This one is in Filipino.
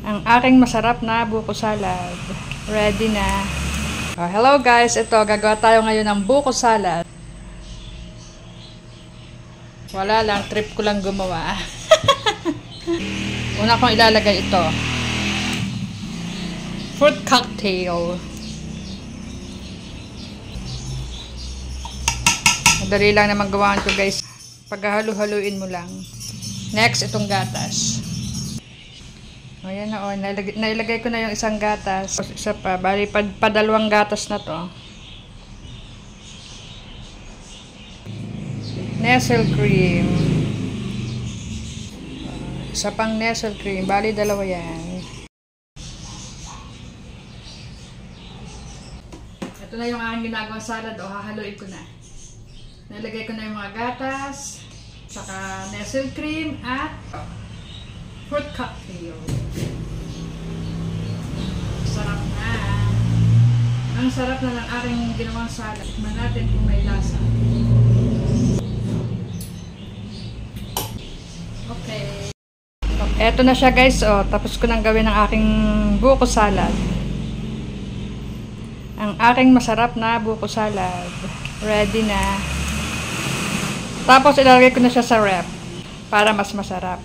Ang aking masarap na buko salad. Ready na. Hello guys, ito gagawa tayo ngayon ng buko salad. Wala lang, trip ko lang gumawa. Una kong ilalagay ito. Fruit cocktail. Madali lang naman gawin ito guys. Paghahalu-haluin mo lang. Next, itong gatas. Ayan na, nailagay ko na yung isang gatas. Isa pa, bali padalawang gatas na to. Nestle cream. Isa pang Nestle cream, bali dalawa yan. Ito na yung aking ginagawang salad, hahaluin ko na. Nailagay ko na yung mga gatas, saka Nestle cream at fruit cocktail. Sarap na. Ang sarap na ng aking ginawang salad. Tikman natin kung may lasa. Okay. Eto na siya guys. Tapos ko nang gawin ang aking buko salad. Ang aking masarap na buko salad. Ready na. Tapos ilalagay ko na siya sa ref para mas masarap.